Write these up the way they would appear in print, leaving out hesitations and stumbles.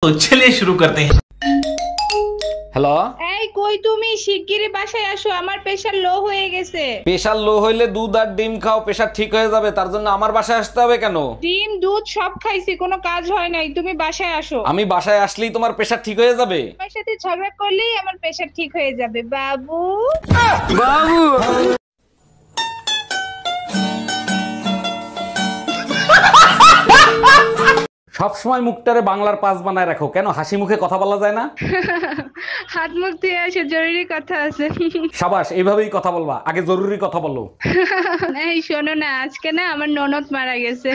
तो चलिए शुरू करते हैं। হ্যালো, এই কই তুমি শিগগিরই বাসায় আসো, আমার প্রেশার লো হয়ে গেছে। প্রেশার লো হইলে দুধ আর ডিম খাও, প্রেশার ঠিক হয়ে যাবে। তার জন্য আমার বাসায় আসতে হবে কেন? ডিম দুধ সব খাইছি, কোনো কাজ হয় নাই, তুমি বাসায় আসো। আমি বাসায় আসলেই তোমার প্রেশার ঠিক হয়ে যাবে? আমার সাথে ঝগড়া করলেই আমার প্রেশার ঠিক হয়ে যাবে বাবু। বাবু সবসময় মুখটারে বাংলার পাস বানায় রাখো কেন? হাসি মুখে কথা বলা যায় না? হাত মুখ ধুয়ে আসো, জরুরি কথা আছে। সাবাস, এইভাবেই কথা বলবা। আগে জরুরি কথা বলো। এই শোনো না, আজকে না আমার ননদ মারা গেছে।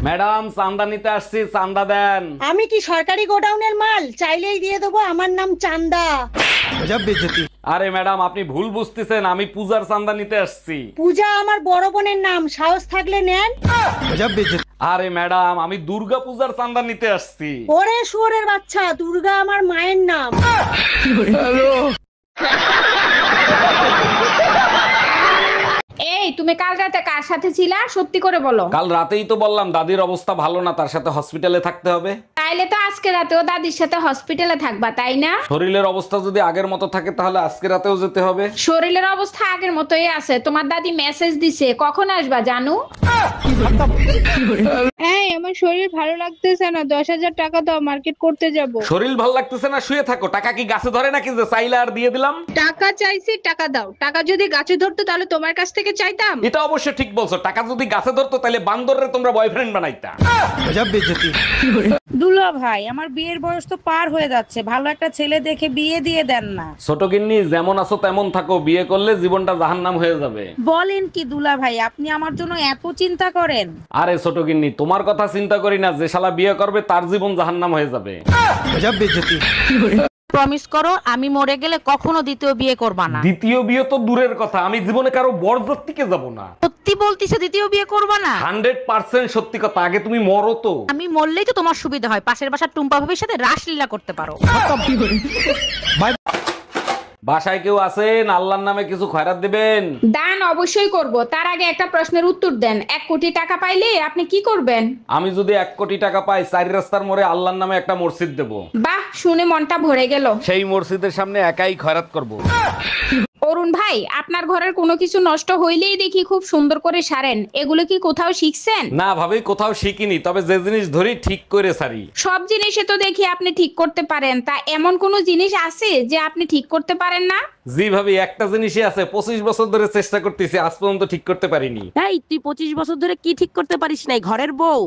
ম্যাডাম, চান্দা নিতে আসছি, চান্দা দেন। আমি কি সরকারি গোডাউনের মাল? চাইলেই দিয়ে দেবো, আমার নাম চান্দা। আরে ম্যাডাম, আপনি ভুল বুঝতেছেন, আমি পূজার চান্দা নিতে আসছি। পূজা আমার বড় বোনের নাম, সাহস থাকলে নেন। আরে ম্যাডাম, আমি দুর্গা পূজার চান্দা নিতে আসছি। ওরে শুয়োরের বাচ্চা, দুর্গা আমার মায়ের নাম। এই তুমি কাল রাতে কার সাথে ছিলা, সত্যি করে বলো। কাল রাতেই তো বললাম দাদির অবস্থা ভালো না, তার সাথে হসপিটালে থাকতে হবে। তাইলে তো আজকে রাতেও দাদির সাথে হসপিটালে থাকবা, তাই না? শরীরের অবস্থা যদি আগের মতো থাকে তাহলে আজকে রাতেও যেতে হবে। শরীরের অবস্থা আগের মতোই আছে। তোমার দাদি মেসেজ দিছে, কখন আসবা জানু? এই আমার শরীর ভালো লাগতেছে না, 10,000 টাকা দাও, মার্কেট করতে যাব। শরীর ভালো লাগতেছে না, শুয়ে থাকো। টাকা কি গাছে ধরে নাকি যে চাইলে আর দিয়ে দিলাম? টাকা চাইছি, টাকা দাও। টাকা যদি গাছে ধরতো তাহলে তোমার কাছ থেকে চাইতাম। এটা অবশ্য ঠিক বলছো, টাকা যদি গাছে ধরতো তাহলে বান্দররে তোমরা বয়ফ্রেন্ড বানাইতা। দুলা ভাই, আমার বিয়ের বয়স তো পার হয়ে যাচ্ছে, ভালো একটা ছেলে দেখে বিয়ে দিয়ে দেন না। ছোট গিন্নি, যেমন আছো তেমন থাকো, বিয়ে করলে জীবনটা জাহান্নাম হয়ে যাবে। বলেন কি দুলা ভাই, আপনি আমার জন্য এত চিন্তা করেন? আরে ছোট গিন্নি, তোমার কথা চিন্তা করি না, যে শালা বিয়ে করবে তার জীবন জাহান্নাম হয়ে যাবে। প্রমিস করো, আমি মরে গেলে কখনো দ্বিতীয় বিয়ে করবা না। দ্বিতীয় বিয়ে তো দূরের কথা, আমি জীবনে কারো বরযাত্রীকে যাব না। সত্যি বলতিছে দ্বিতীয় বিয়ে করবা না? 100% সত্যি কথা। আগে তুমি মরো তো। আমি মরলেই তো তোমার সুবিধা হয়, পাশের বাসার টুম্পা ভাবির সাথে রাসলীলা করতে পারো। বাসায় কেউ আছেন? আল্লাহর নামে কিছু খয়রাত দিবেন। দান অবশ্যই করব, তার আগে একটা প্রশ্নের উত্তর দেন। 1 কোটি টাকা পাইলে আপনি কি করবেন? আমি যদি 1 কোটি টাকা পাই, 4 রাস্তার মোড়ে আল্লাহর নামে একটা মসজিদ দেব। বাহ, শুনে মনটা ভরে গেল। সেই মসজিদের সামনে একাই খয়রাত করব। অরুণ ভাই, আপনার ঘরের কোনো কিছু নষ্ট হইলেই দেখি খুব সুন্দর করে সারেন, এগুলো কি কোথাও শিখছেন? না ভাবি, কোথাও শিখিনি, তবে যে জিনিস ধরি ঠিক করে সারি। সব জিনিসে তো দেখি আপনি ঠিক করতে পারেন, তা এমন কোন জিনিস আছে যে আপনি ঠিক করতে পারেন না? জি ভাবি, একটা জিনিসই আছে, 25 বছর ধরে চেষ্টা করতেছি, আজ পর্যন্ত ঠিক করতে পারিনি। এই তুই 25 বছর ধরে কি ঠিক করতে পারিস নাই? ঘরের বউ।